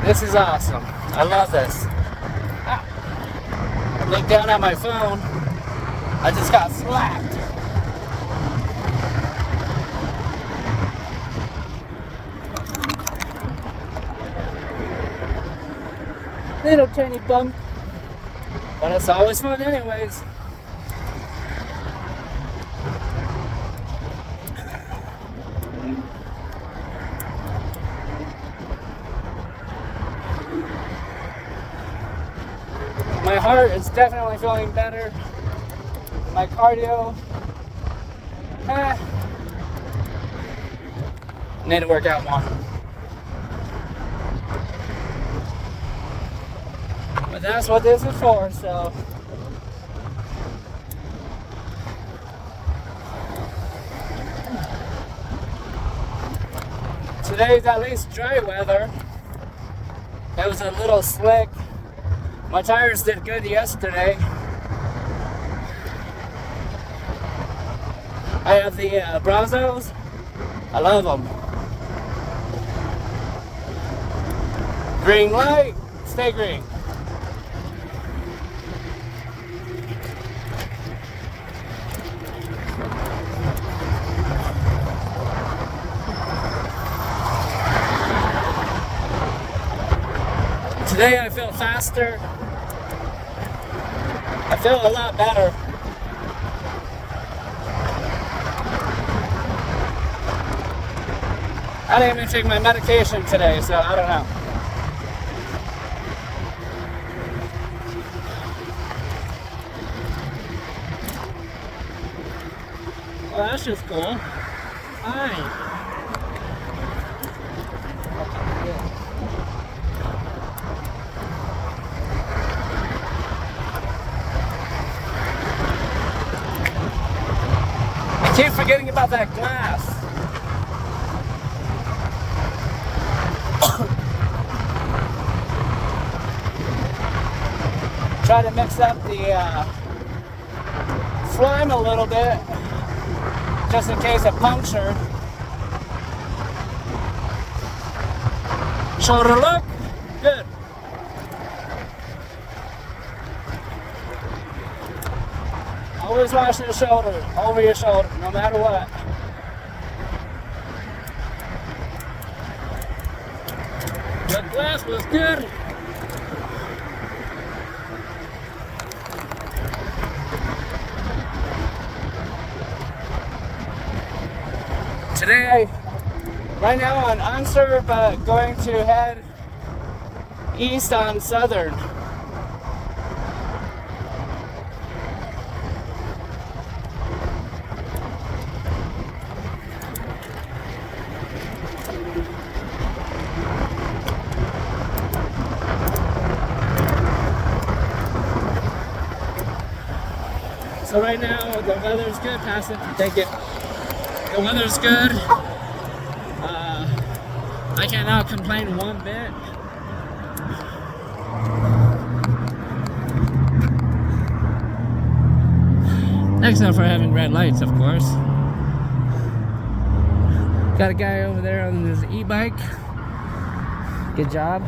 This is awesome. I love this. Ah. I look down at my phone. I just got slapped. Little tiny bump. But it's always fun anyways. My heart is definitely feeling better. My cardio, need to work out more. But that's what this is for, so. Today's at least dry weather. It was a little slick. My tires did good yesterday. I have the Brazos. I love them. Green light, stay green. Today I feel faster. I feel a lot better. I didn't even take my medication today, so I don't know. Well, that's just cool. Hi. I keep forgetting about that glass. Try to mix up the slime a little bit, just in case it punctured. Shoulder look, good. Always wash your shoulder, over your shoulder, no matter what. The glass was good. Today, right now on unserved, but going to head east on Southern. So right now, the weather's good, pass it, thank you. The weather's good. I cannot complain one bit. Except for having red lights, of course. Got a guy over there on his e-bike. Good job.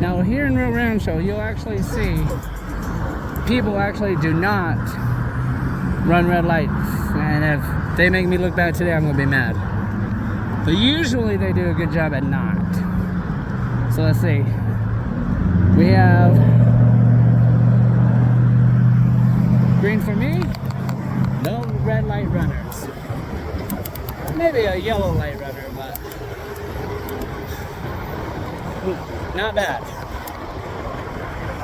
Now here in Rio Rancho, you'll actually see people actually do not run red lights, and if they make me look bad today, I'm gonna be mad. But usually they do a good job at not. So let's see. We have green for me, no red light runners. Maybe a yellow light runner, but not bad.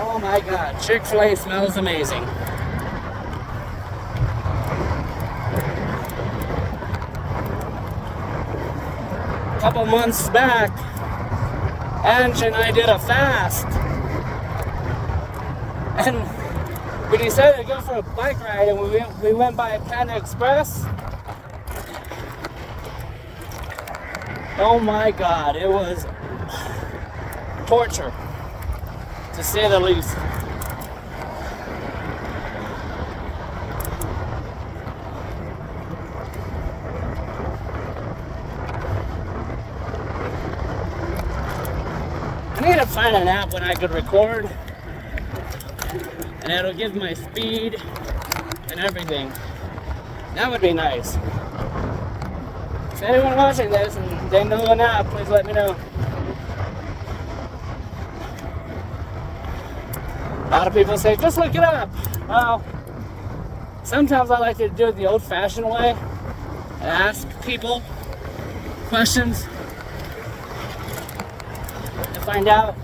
Oh my God, Chick-fil-A smells amazing. A couple months back, Ange and I did a fast, and we decided to go for a bike ride, and we went by Panda Express. Oh my God, it was torture, to say the least. I need to find an app when I could record and it'll give my speed and everything. That would be nice. If anyone watching this and they know an app, please let me know. A lot of people say, just look it up. Well, sometimes I like to do it the old-fashioned way and ask people questions to find out.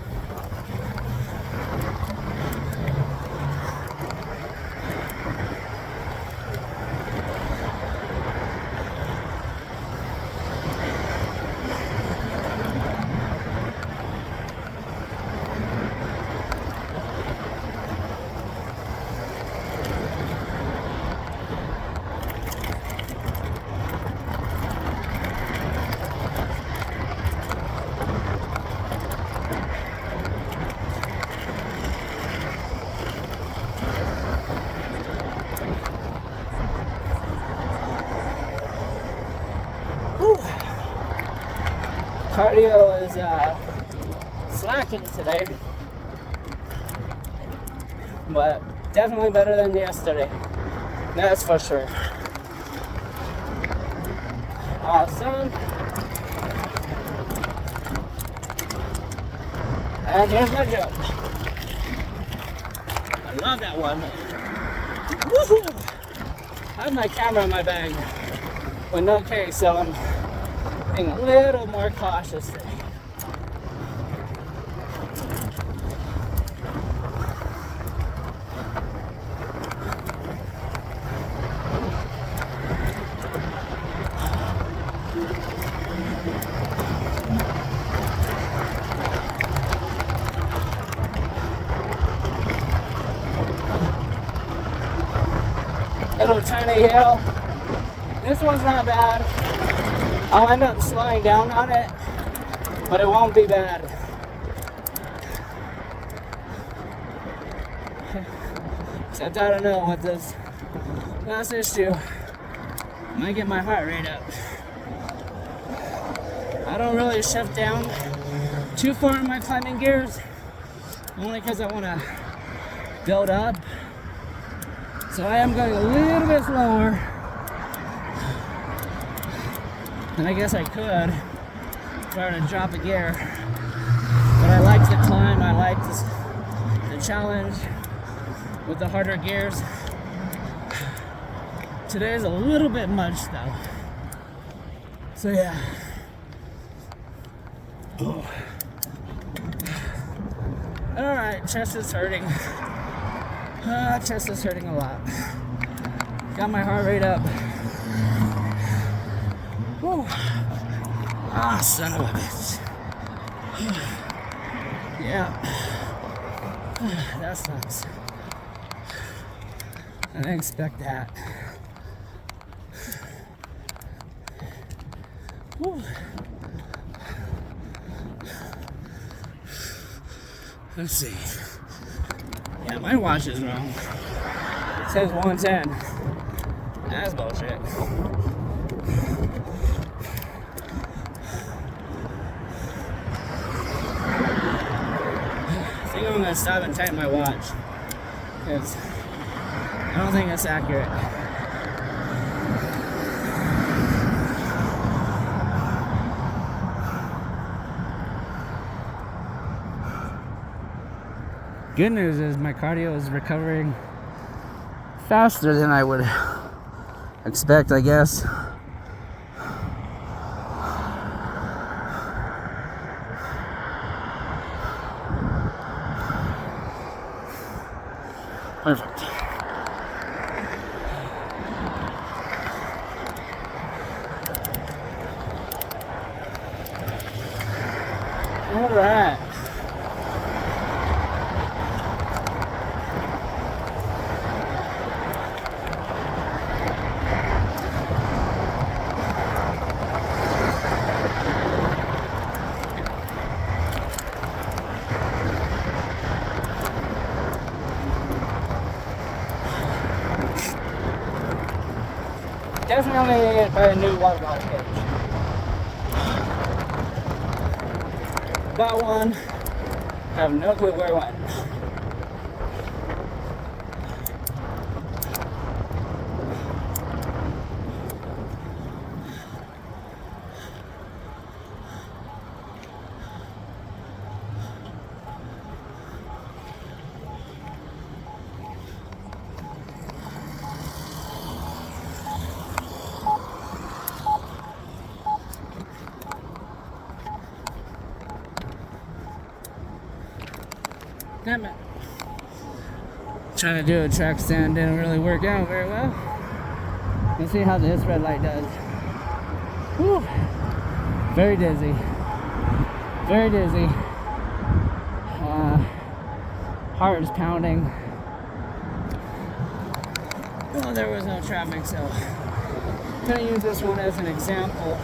Cardio is slacking today, but definitely better than yesterday. That's for sure. Awesome. And here's my jump. I love that one. Woohoo! I have my camera in my bag with no case, so I'm being a little more cautious today. Little tiny hill. This one's not bad. I'll end up slowing down on it, but it won't be bad. Except I don't know what this last issue might get my heart rate up. I don't really shift down too far in my climbing gears, only because I want to build up. So I am going a little bit slower. And I guess I could try to drop a gear, but I like the climb. I like the challenge with the harder gears. Today is a little bit much though. So yeah. Oh. All right, chest is hurting. Chest is hurting a lot. Got my heart rate up. Whew. Ah, son of a bitch. Yeah. That sucks. I didn't expect that. Whew. Let's see. Yeah, my watch is wrong. It says 110. That's bullshit. I think I'm gonna stop and tighten my watch, because I don't think it's accurate. Good news is my cardio is recovering faster than I would expect, I guess. Perfect. All right. Definitely need to buy a new water bottle cage. Bought one I have no clue where it went. Damn it. Trying to do a track stand didn't really work out very well. Let's see how this red light does. Whew. Very dizzy. Very dizzy. Heart is pounding. Well, there was no traffic, so I'm gonna use this one as an example.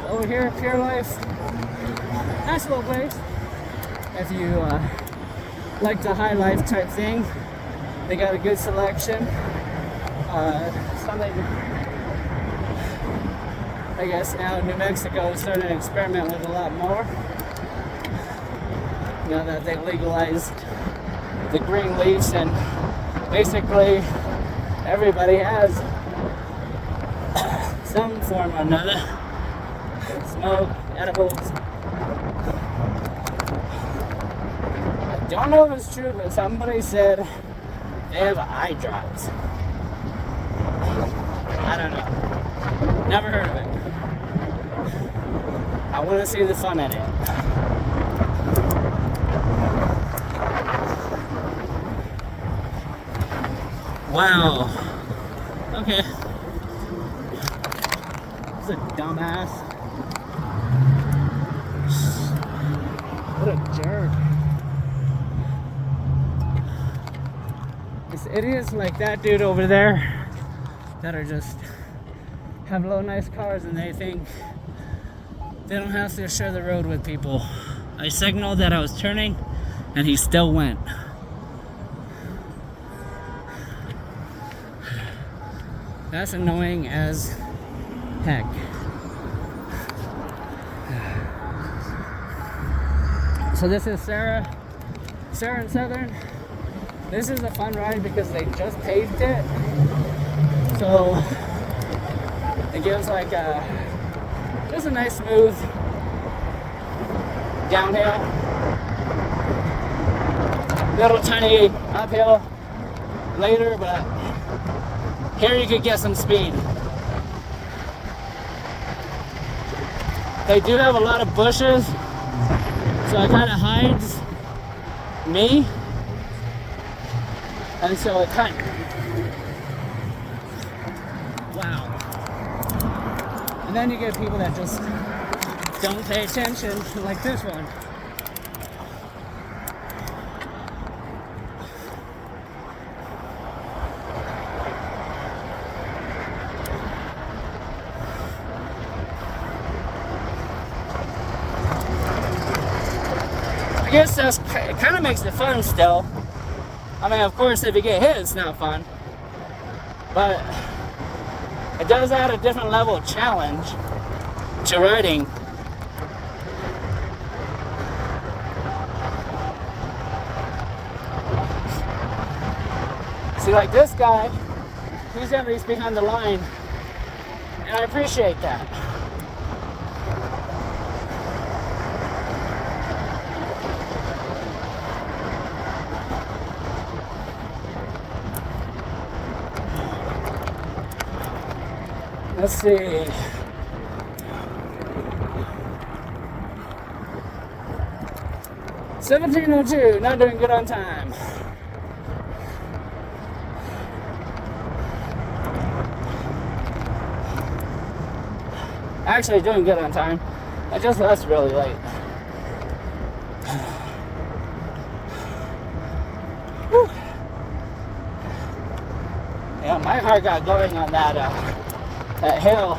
Over here, Pure Life. Nice little place. If you like the high life type thing, they got a good selection. Something, I guess now New Mexico is starting to experiment with a lot more. Now that they legalized the green leaves, and basically everybody has some form or another. Smoke, edibles. I don't know if it's true, but somebody said they have eye drops. I don't know. Never heard of it. I want to see the fun in it. Wow. Okay. This is a dumbass. What a jerk. It's idiots like that dude over there that are just have low nice cars and they think they don't have to share the road with people. I signaled that I was turning and he still went. That's annoying as heck. So this is Sarah and Southern. This is a fun ride because they just paved it. So it gives like just a nice smooth downhill. Little tiny uphill later, but here you could get some speed. They do have a lot of bushes, so it kind of hides me. And so it kind of, wow. And then you get people that just don't pay attention, like this one. I guess that's, it kind of makes it fun still. I mean, of course, if you get hit, it's not fun. But it does add a different level of challenge to riding. See, like this guy, he's at least behind the line, and I appreciate that. Let's see. 17:02, not doing good on time. Actually doing good on time. I just left really late. Whew. Yeah, my heart got going on that hill.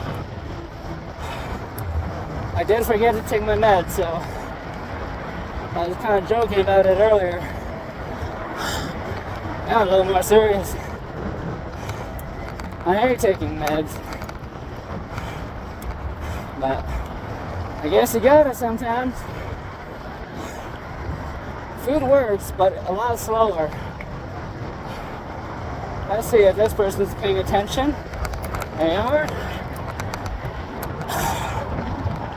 I did forget to take my meds, so I was kind of joking about it earlier. Now I'm a little more serious. I hate taking meds, but I guess you gotta sometimes. Food works, but a lot slower. Let's see if this person's paying attention. They are.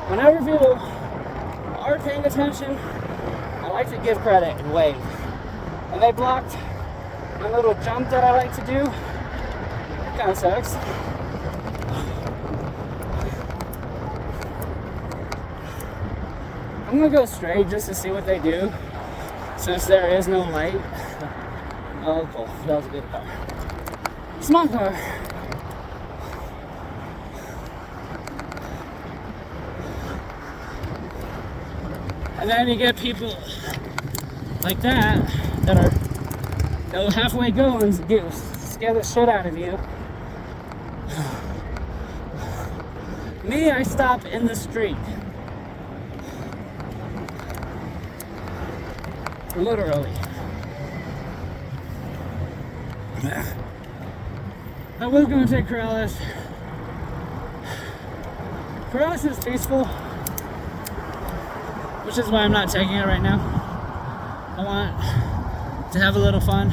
Whenever people are paying attention, I like to give credit and wave. And they blocked my little jump that I like to do. Kind of sucks. I'm gonna go straight just to see what they do, since there is no light. Oh, cool. That was a good car. Small car. And then you get people like that are they'll halfway go and scare the shit out of you. Me, I stop in the street. Literally. I was going to take Corrales. Corrales is peaceful, which is why I'm not taking it right now. I want to have a little fun.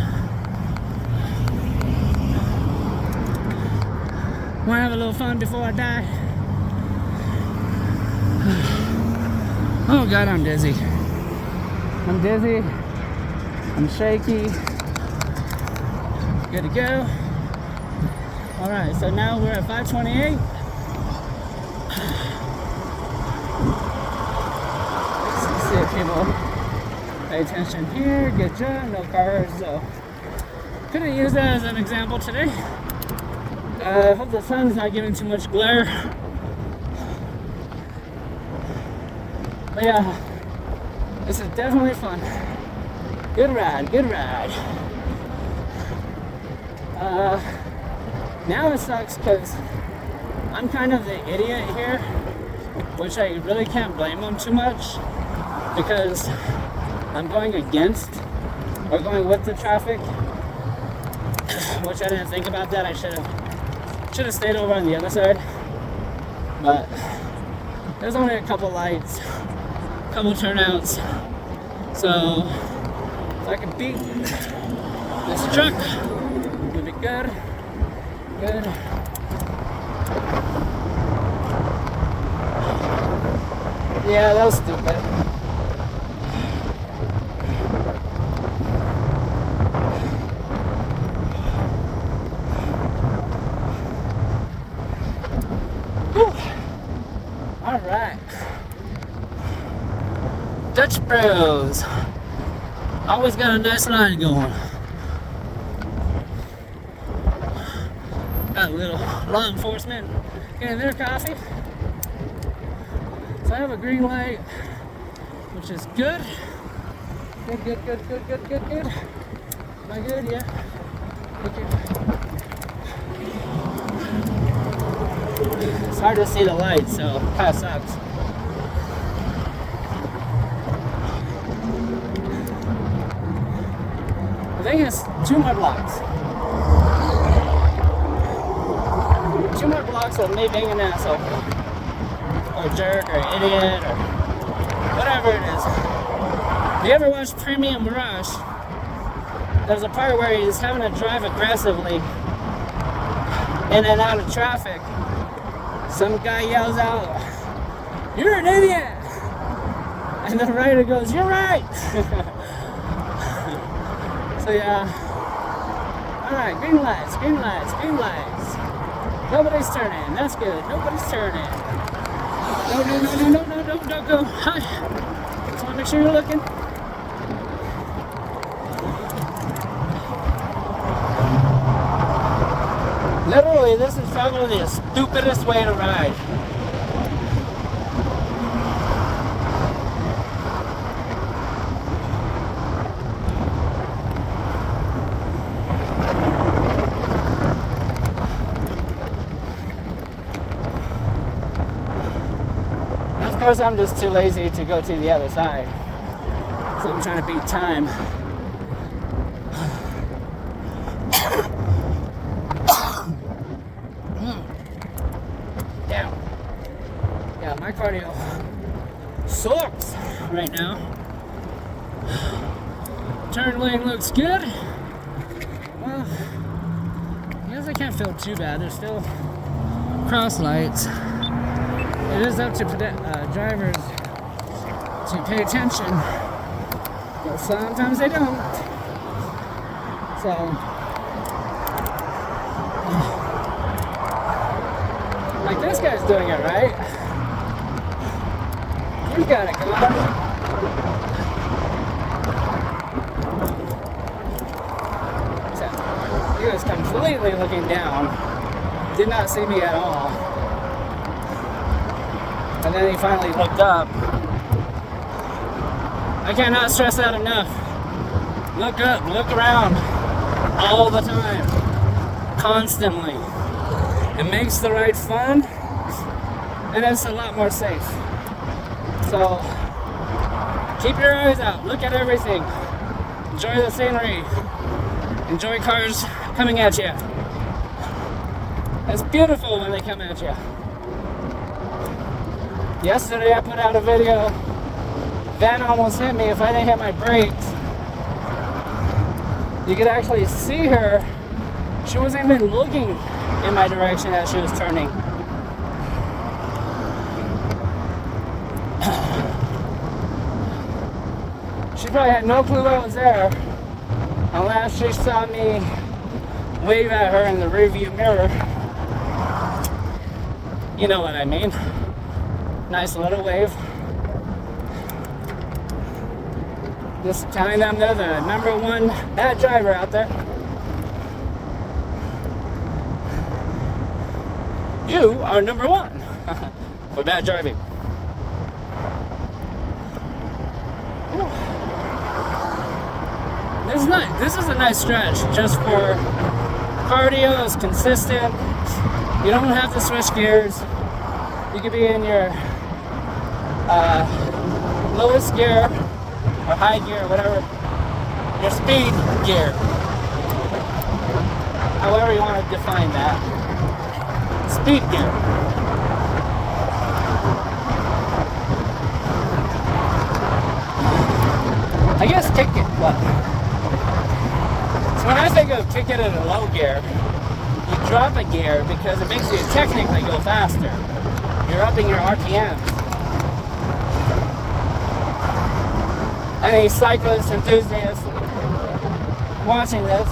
Want to have a little fun before I die. Oh God, I'm dizzy. I'm dizzy. I'm shaky. Good to go. All right, so now we're at 528. Let's see if people pay attention here. Good job, no cars, so couldn't use that as an example today. I hope the sun's not giving too much glare. But yeah, this is definitely fun. Good ride, good ride. Now it sucks because I'm kind of the idiot here, which I really can't blame them too much because I'm going against or going with the traffic, which I didn't think about that. I should have stayed over on the other side, but there's only a couple lights, a couple turnouts, so if I can beat this truck, it'll be good. Good. Yeah, that was stupid. Whew. All right. Dutch Bros. Always got a nice line going. Got a little law enforcement getting their coffee. So I have a green light, which is good. Good. Am I good? Yeah. Okay. It's hard to see the light, so it kind of sucks. I think it's 2 more blocks. 2 more blocks of me being an asshole, or jerk, or idiot, or whatever it is. If you ever watch Premium Rush, there's a part where he's having to drive aggressively in and out of traffic. Some guy yells out, "You're an idiot!" And the rider goes, "You're right!" So yeah. Alright, green lights. Nobody's turning. That's good. Nobody's turning. No, don't go. Hi. Just want to make sure you're looking. Literally, this is probably the stupidest way to ride. Of course, I'm just too lazy to go to the other side. So I'm trying to beat time. Damn. Yeah, my cardio sucks right now. Turn lane looks good. Well, I guess I can't feel too bad. There's still cross lights. It is up to drivers to pay attention, but sometimes they don't. So, like this guy's doing it right. You got it, come on. He was completely looking down. Did not see me at all. And then he finally looked up. I cannot stress that enough. Look up, look around. All the time. Constantly. It makes the ride fun. And it's a lot more safe. So, keep your eyes out. Look at everything. Enjoy the scenery. Enjoy cars coming at you. It's beautiful when they come at you. Yesterday I put out a video. Van almost hit me if I didn't hit my brakes. You could actually see her. She wasn't even looking in my direction as she was turning. She probably had no clue I was there unless she saw me wave at her in the rearview mirror. You know what I mean. Nice little wave. Just telling them they're the #1 bad driver out there. You are #1 for bad driving. This is a nice stretch just for cardio. It's consistent. You don't have to switch gears. You could be in your lowest gear or high gear, whatever, your speed gear, however you want to define that. Speed gear. I guess kick it. What? So when I think of kick it in a low gear, you drop a gear because it makes you technically go faster. You're upping your RPM. Any cyclist enthusiasts watching this,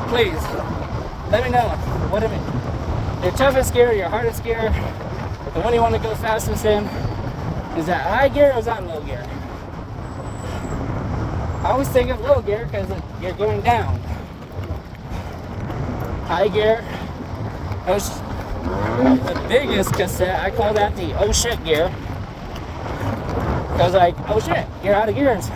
please let me know what it is. Your toughest gear, your hardest gear, the one you want to go fastest in, is that high gear or is that low gear? I always think of low gear because you're going down. High gear, the biggest cassette, I call that the oh shit gear. Because like, oh shit, you're out of gears.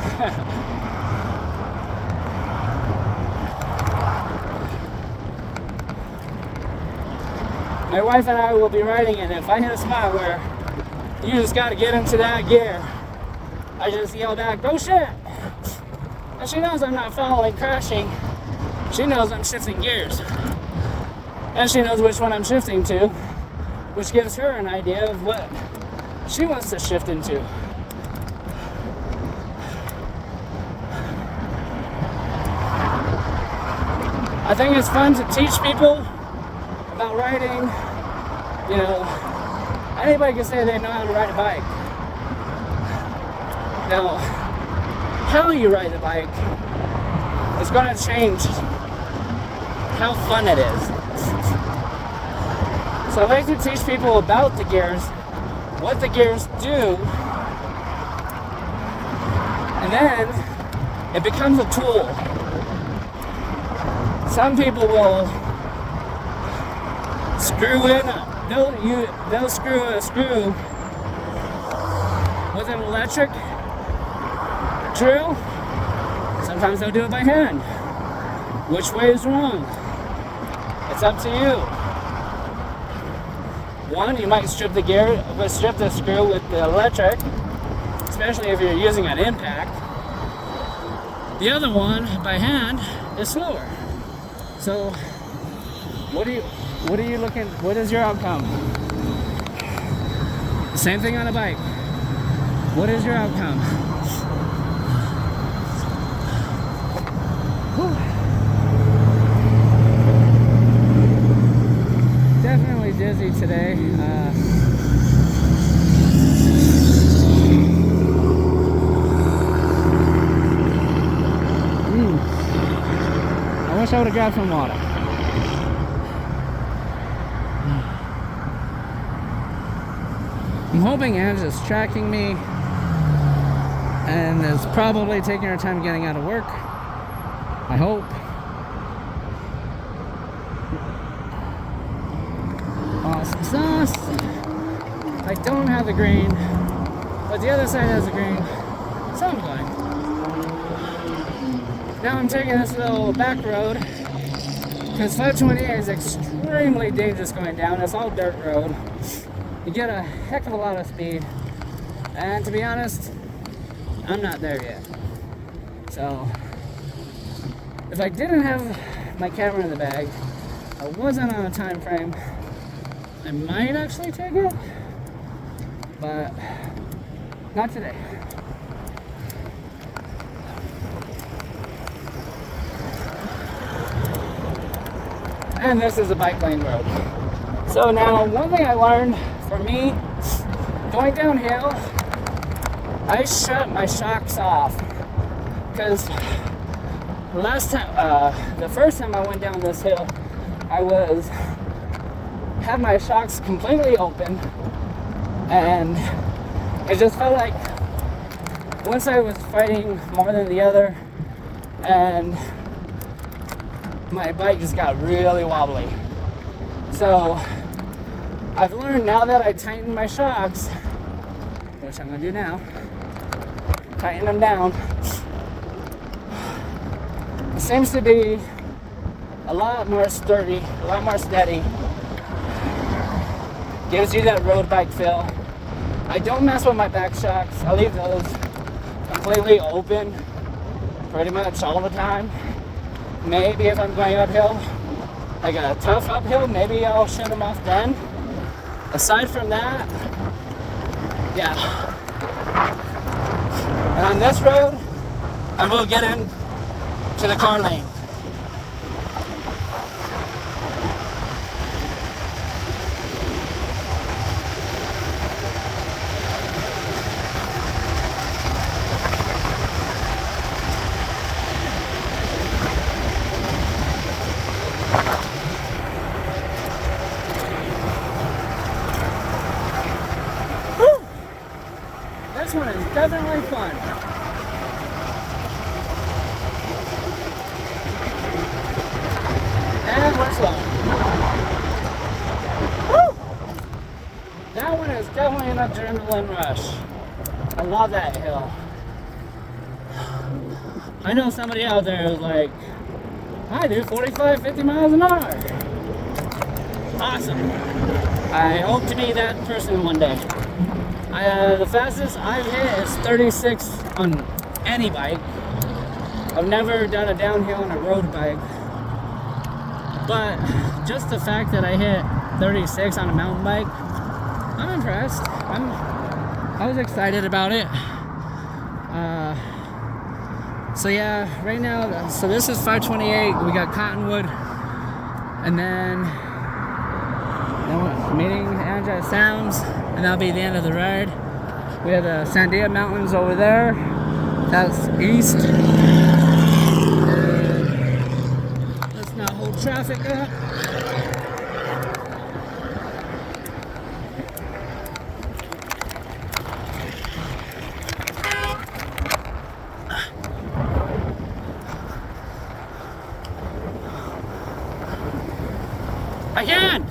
My wife and I will be riding, and if I hit a spot where you just got to get into that gear, I just yell back, oh shit. And she knows I'm not following, crashing. She knows I'm shifting gears. And she knows which one I'm shifting to, which gives her an idea of what she wants to shift into. I think it's fun to teach people about riding. You know, anybody can say they know how to ride a bike. Now, how you ride a bike is going to change how fun it is. So I like to teach people about the gears, what the gears do, and then it becomes a tool. Some people will screw in, they'll screw a screw with an electric drill. Sometimes they'll do it by hand. Which way is wrong? It's up to you. One, you might strip the screw with the electric, especially if you're using an impact. The other one, by hand, is slower. So, what is your outcome? Same thing on a bike. What is your outcome? Whew. Definitely dizzy today. I wish I would have grabbed some water. I'm hoping Ange is tracking me and is probably taking her time getting out of work. I hope. Awesome sauce. I don't have the green, but the other side has the green, so I'm fine. Now I'm taking this little back road because 528 is extremely dangerous going down. It's all dirt road. You get a heck of a lot of speed, and to be honest, I'm not there yet. So if I didn't have my camera in the bag, I wasn't on a time frame, I might actually take it, but not today. And this is a bike lane road. So now, one thing I learned for me, going downhill, I shut my shocks off. Because the first time I went down this hill, I had my shocks completely open, and it just felt like once I was fighting more than the other, and my bike just got really wobbly. So I've learned now that I tighten my shocks, which I'm gonna do now, tighten them down. It seems to be a lot more sturdy, a lot more steady. Gives you that road bike feel. I don't mess with my back shocks. I leave those completely open pretty much all the time. Maybe if I'm going uphill, like a tough uphill, maybe I'll shut them off then. Aside from that, yeah. And on this road, I will get in to the car lane. This one is definitely fun. And we're slow. Woo! That one is definitely an adrenaline rush. I love that hill. I know somebody out there who's like, I do 45, 50 miles an hour. Awesome. I hope to be that person one day. The fastest I've hit is 36 on any bike. I've never done a downhill on a road bike. But just the fact that I hit 36 on a mountain bike, I'm impressed. I was excited about it. So yeah, right now, so this is 528. We got Cottonwood, and then we're meeting Anja Sounds, and that'll be the end of the ride. We have the Sandia Mountains over there. That's east. And let's not hold traffic up. I can't!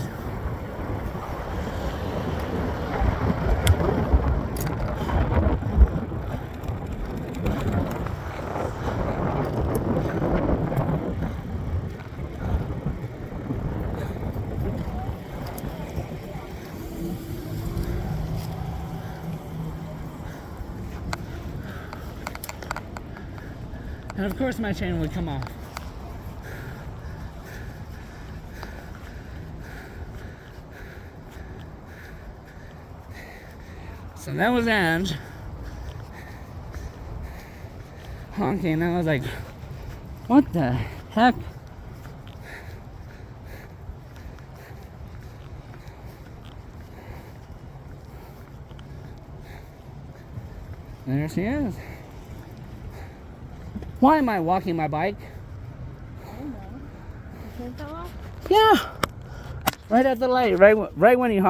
And of course my chain would come off. So that was Ange. honking, and I was like, what the heck? There she is. Why am I walking my bike? I don't know. You can't tell off? Yeah. Right at the light, right when you honk.